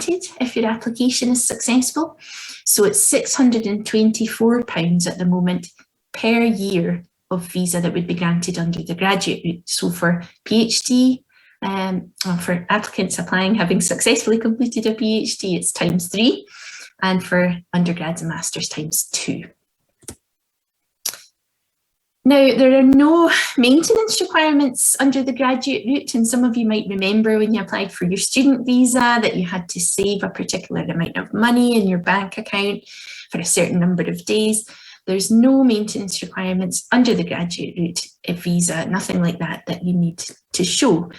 granted if your application is successful. So it's £624 at the moment per year of visa that would be granted under the graduate route. So for PhD, for applicants applying having successfully completed a PhD, it's ×3, and for undergrads and masters ×2. Now, there are no maintenance requirements under the graduate route, and some of you might remember when you applied for your student visa that you had to save a particular amount of money in your bank account for a certain number of days. There's no maintenance requirements under the graduate route visa, nothing like that that you need to show.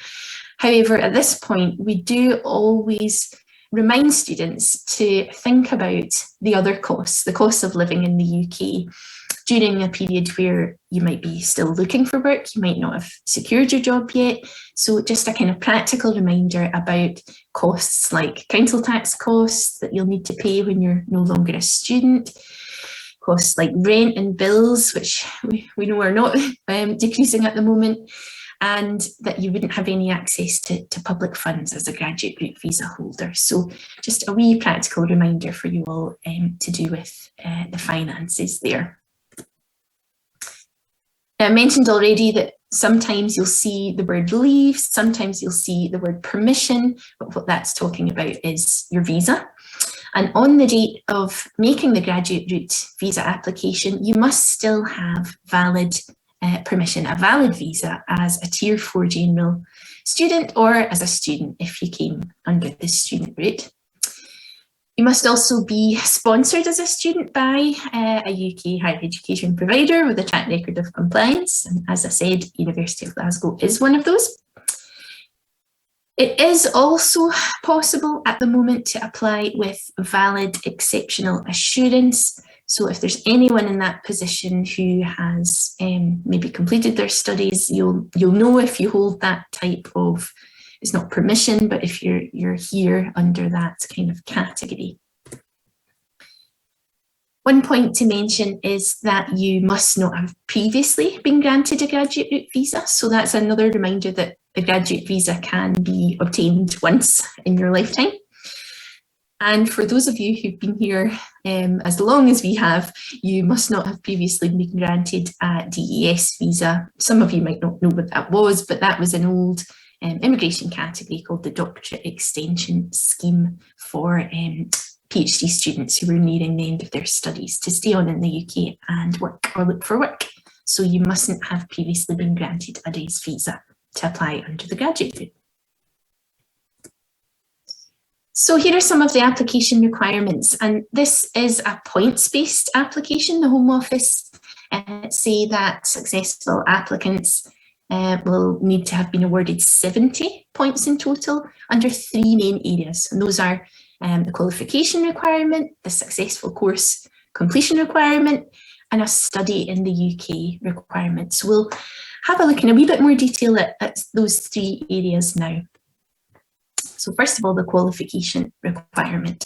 However, at this point, we do always remind students to think about the other costs, the cost of living in the UK during a period where you might be still looking for work, you might not have secured your job yet. So just a kind of practical reminder about costs like council tax costs that you'll need to pay when you're no longer a student, costs like rent and bills, which we know are not decreasing at the moment, and that you wouldn't have any access to public funds as a graduate route visa holder. So just a wee practical reminder for you all to do with the finances there. I mentioned already that sometimes you'll see the word leave, sometimes you'll see the word permission, but what that's talking about is your visa. And on the date of making the graduate route visa application, you must still have valid permission, a valid visa as a Tier 4 general student or as a student if you came under the student route. You must also be sponsored as a student by a UK higher education provider with a track record of compliance. And as I said, University of Glasgow is one of those. It is also possible at the moment to apply with valid exceptional assurance. So if there's anyone in that position who has maybe completed their studies, you'll know if you hold that type of, it's not permission, but if you're here under that kind of category. One point to mention is that you must not have previously been granted a graduate route visa. So that's another reminder that the graduate visa can be obtained once in your lifetime. And for those of you who've been here as long as we have, you must not have previously been granted a DES visa. Some of you might not know what that was, but that was an old immigration category called the Doctorate Extension Scheme for PhD students who were nearing the end of their studies to stay on in the UK and work or look for work. So you mustn't have previously been granted a DES visa to apply under the graduate route. So here are some of the application requirements, and this is a points-based application. The Home Office say that successful applicants will need to have been awarded 70 points in total under 3 main areas, and those are the qualification requirement, the successful course completion requirement, and a study in the UK requirement. So we'll have a look in a wee bit more detail at those 3 areas now. So first of all, the qualification requirement.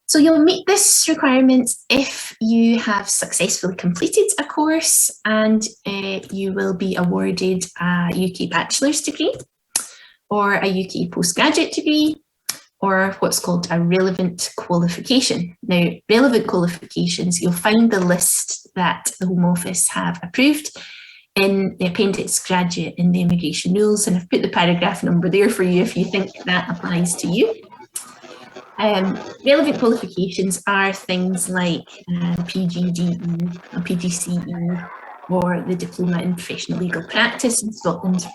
So you'll meet this requirement if you have successfully completed a course and you will be awarded a UK bachelor's degree or a UK postgraduate degree or what's called a relevant qualification. Now, relevant qualifications, you'll find the list that the Home Office have approved in the Appendix Graduate in the Immigration Rules, and I've put the paragraph number there for you if you think that applies to you. Relevant qualifications are things like PGDE, a PGCE, or the Diploma in Professional Legal Practice in Scotland.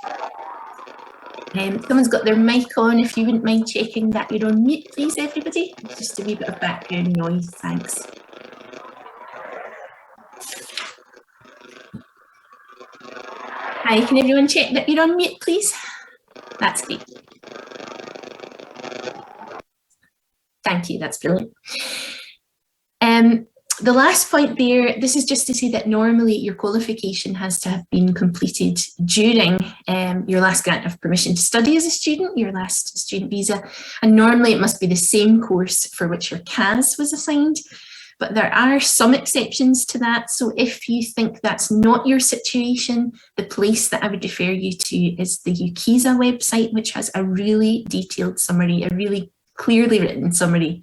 Someone's got their mic on. If you wouldn't mind checking that you're on mute, please, everybody. Just a wee bit of background noise, thanks. Hi, can everyone check that you're on mute, please? That's great. Thank you, that's brilliant. The last point there, this is just to say that normally your qualification has to have been completed during your last grant of permission to study as a student, your last student visa, and normally it must be the same course for which your CAS was assigned. But there are some exceptions to that. So if you think that's not your situation, the place that I would refer you to is the UKISA website, which has a really detailed summary, a really clearly written summary,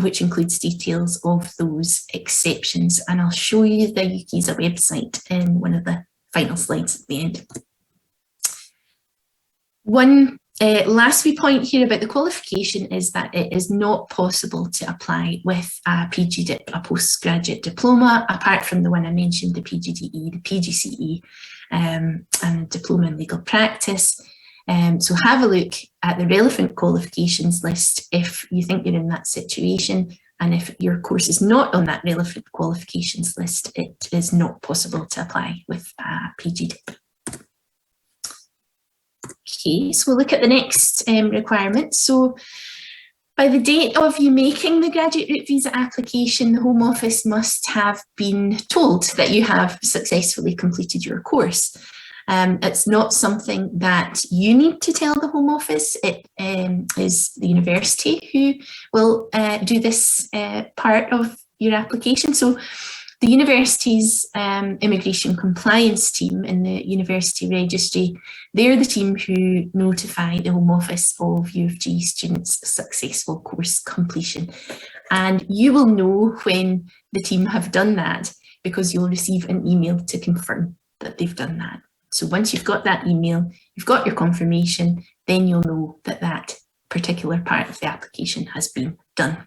which includes details of those exceptions. And I'll show you the UKISA website in one of the final slides at the end. One last wee point here about the qualification is that it is not possible to apply with a PGDIP, a postgraduate diploma, apart from the one I mentioned, the PGDE, the PGCE, and Diploma in Legal Practice. So have a look at the relevant qualifications list if you think you're in that situation, and if your course is not on that relevant qualifications list, it is not possible to apply with a PGDIP. Okay, so we'll look at the next requirement. So by the date of you making the graduate route visa application, the Home Office must have been told that you have successfully completed your course. It's not something that you need to tell the Home Office. It is the university who will do this part of your application. So the university's immigration compliance team in the university registry, they're the team who notify the Home Office of U of G students' successful course completion. And you will know when the team have done that because you'll receive an email to confirm that they've done that. So once you've got that email, you've got your confirmation, then you'll know that that particular part of the application has been done.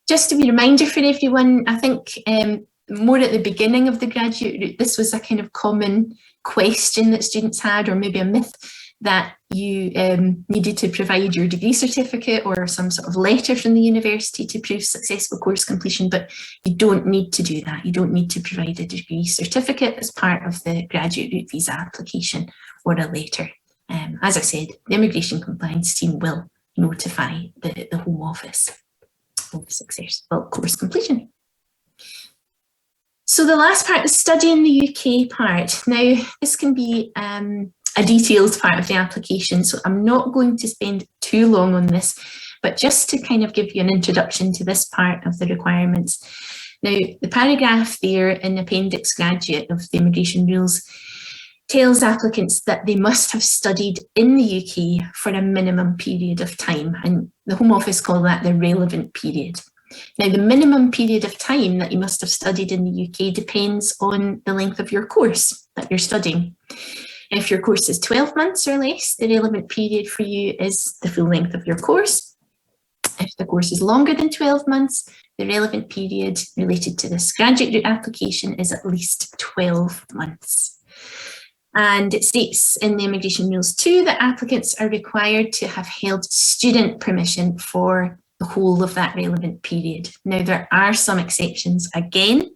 Just a wee reminder for everyone, I think more at the beginning of the graduate route, this was a kind of common question that students had, or maybe a myth, that you needed to provide your degree certificate or some sort of letter from the university to prove successful course completion, but you don't need to do that. You don't need to provide a degree certificate as part of the graduate route visa application or a letter. As I said, the immigration compliance team will notify the Home Office of successful course completion. So the last part, the study in the UK part. Now, this can be a detailed part of the application, so I'm not going to spend too long on this, but just to kind of give you an introduction to this part of the requirements. Now, the paragraph there in Appendix Graduate of the immigration rules tells applicants that they must have studied in the UK for a minimum period of time, and the Home Office call that the relevant period. Now, the minimum period of time that you must have studied in the UK depends on the length of your course that you're studying. If your course is 12 months or less, the relevant period for you is the full length of your course. If the course is longer than 12 months, the relevant period related to this graduate route application is at least 12 months. And it states in the immigration rules too that applicants are required to have held student permission for the whole of that relevant period. Now, there are some exceptions. Again,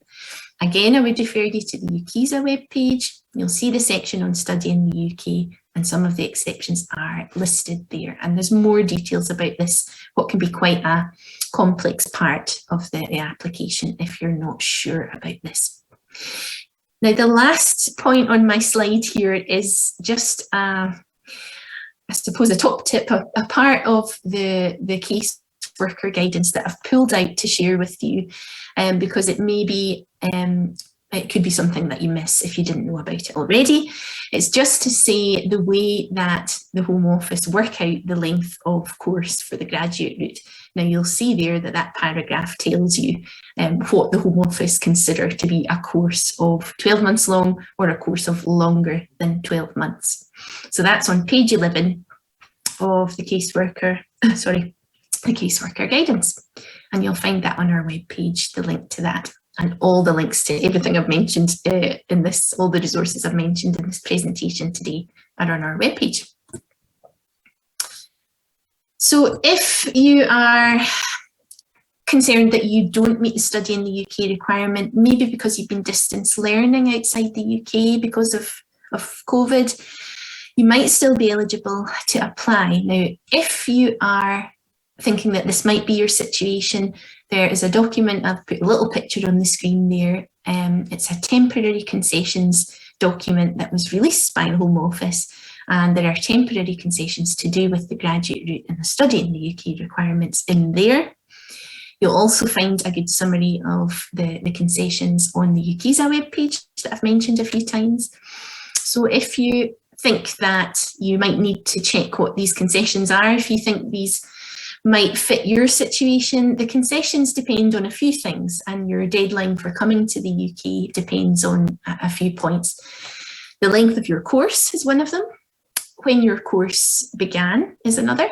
I would refer you to the UKISA webpage. You'll see the section on study in the UK, and some of the exceptions are listed there. And there's more details about this, what can be quite a complex part of the application if you're not sure about this. Now, the last point on my slide here is just, I suppose, a top tip, a part of the case worker guidance that I've pulled out to share with you, because it may be, it could be something that you miss if you didn't know about it already. It's just to say the way that the Home Office work out the length of course for the graduate route. Now, you'll see there that that paragraph tells you what the Home Office consider to be a course of 12 months long or a course of longer than 12 months. So that's on page 11 of the caseworker, the caseworker guidance. And you'll find that on our webpage, the link to that. And all the links to everything I've mentioned in this, all the resources I've mentioned in this presentation today are on our webpage. So if you are concerned that you don't meet the study in the UK requirement, maybe because you've been distance learning outside the UK because of COVID, you might still be eligible to apply. Now, if you are thinking that this might be your situation, there is a document, I've put a little picture on the screen there. It's a temporary concessions document that was released by the Home Office, and there are temporary concessions to do with the graduate route and the study in the UK requirements in there. You'll also find a good summary of the concessions on the UKISA webpage that I've mentioned a few times. So if you think that you might need to check what these concessions are, if you think these might fit your situation, the concessions depend on a few things, and your deadline for coming to the UK depends on a few points. The length of your course is one of them. When your course began is another.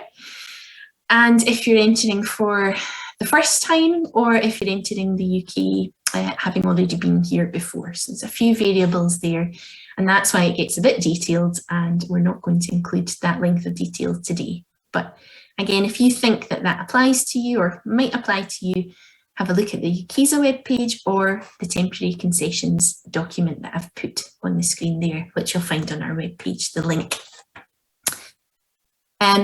And if you're entering for the first time, or if you're entering the UK having already been here before. So there's a few variables there, and that's why it gets a bit detailed, and we're not going to include that length of detail today. But again, if you think that that applies to you or might apply to you, have a look at the UKISA webpage or the temporary concessions document that I've put on the screen there, which you'll find on our webpage, the link.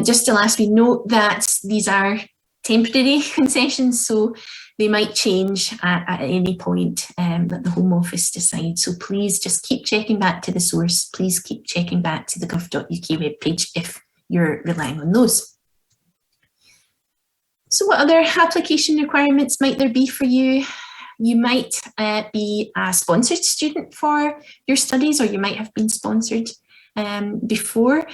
Just to lastly note that these are temporary concessions, so they might change at any point that the Home Office decides. So please just keep checking back to the source. Please keep checking back to the gov.uk webpage if you're relying on those. So what other application requirements might there be for you? You might be a sponsored student for your studies, or you might have been sponsored before.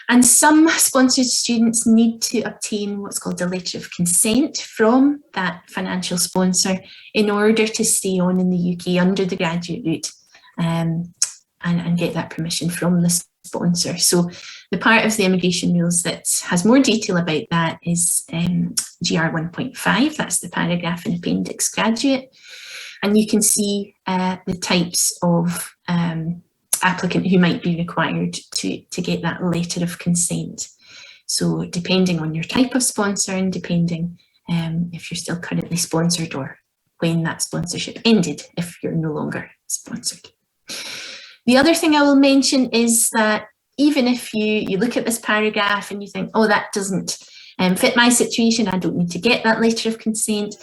And some sponsored students need to obtain what's called a letter of consent from that financial sponsor in order to stay on in the UK under the graduate route and get that permission from the sponsor. So the part of the immigration rules that has more detail about that is GR 1.5, that's the paragraph in Appendix Graduate. And you can see the types of applicant who might be required to get that letter of consent. So depending on your type of sponsor and depending if you're still currently sponsored or when that sponsorship ended, if you're no longer sponsored. The other thing I will mention is that even if you look at this paragraph and you think, oh, that doesn't fit my situation, I don't need to get that letter of consent,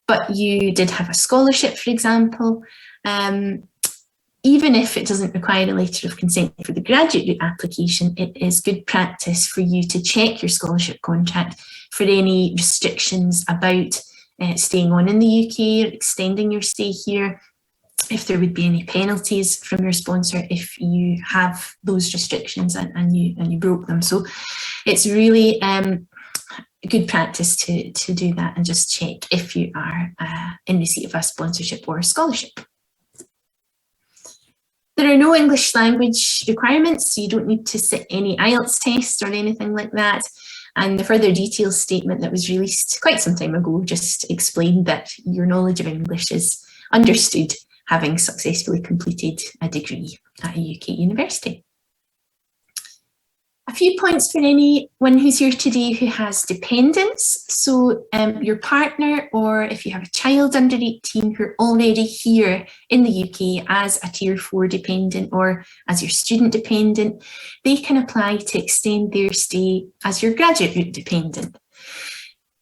but you did have a scholarship, for example, even if it doesn't require a letter of consent for the graduate route application, it is good practice for you to check your scholarship contract for any restrictions about staying on in the UK or extending your stay here, if there would be any penalties from your sponsor if you have those restrictions and you broke them. So it's really good practice to do that and just check if you are in receipt of a sponsorship or a scholarship. There are no English language requirements, so you don't need to sit any IELTS tests or anything like that. And the further details statement that was released quite some time ago just explained that your knowledge of English is understood having successfully completed a degree at a UK university. A few points for anyone who's here today who has dependents. So your partner, or if you have a child under 18 who are already here in the UK as a Tier 4 dependent or as your student dependent, they can apply to extend their stay as your graduate route dependent.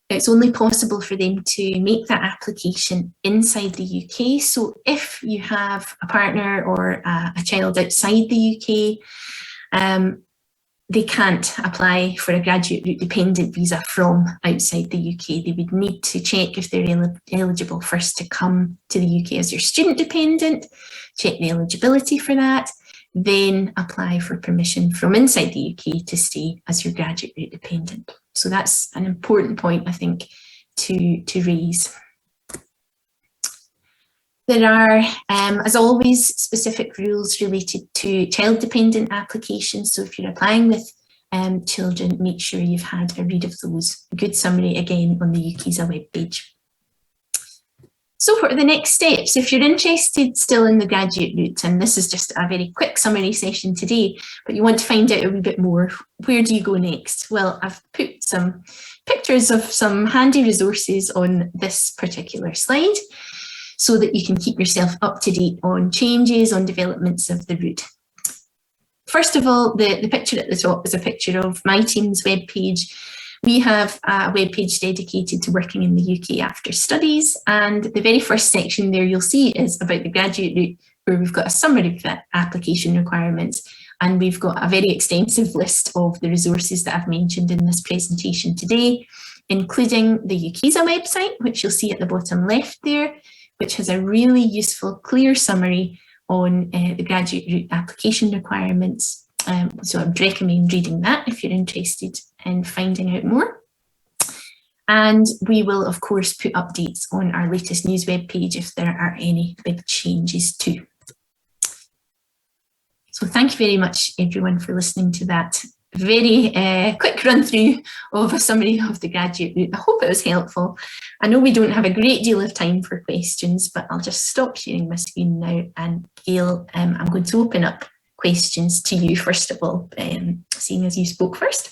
It's only possible for them to make that application inside the UK. So if you have a partner or a child outside the UK, they can't apply for a graduate route dependent visa from outside the UK. They would need to check if they're eligible first to come to the UK as your student dependent, check the eligibility for that, then apply for permission from inside the UK to stay as your graduate route dependent. So that's an important point, I think, to raise. There are, as always, specific rules related to child-dependent applications. So if you're applying with children, make sure you've had a read of those. A good summary, again, on the UKISA webpage. So what are the next steps? If you're interested still in the graduate route, and this is just a very quick summary session today, but you want to find out a wee bit more, where do you go next? Well, I've put some pictures of some handy resources on this particular slide, so that you can keep yourself up to date on changes, on developments of the route. First of all, the picture at the top is a picture of my team's webpage. We have a webpage dedicated to working in the UK after studies, and the very first section there you'll see is about the graduate route, where we've got a summary of the application requirements, and we've got a very extensive list of the resources that I've mentioned in this presentation today, including the UKISA website, which you'll see at the bottom left there, which has a really useful, clear summary on the graduate route application requirements. So I'd recommend reading that if you're interested in finding out more. And we will, of course, put updates on our latest news webpage if there are any big changes too. So thank you very much, everyone, for listening to that very quick run through of a summary of the graduate route. I hope it was helpful. I know we don't have a great deal of time for questions, but I'll just stop sharing my screen now. And Gail, I'm going to open up questions to you first of all, seeing as you spoke first.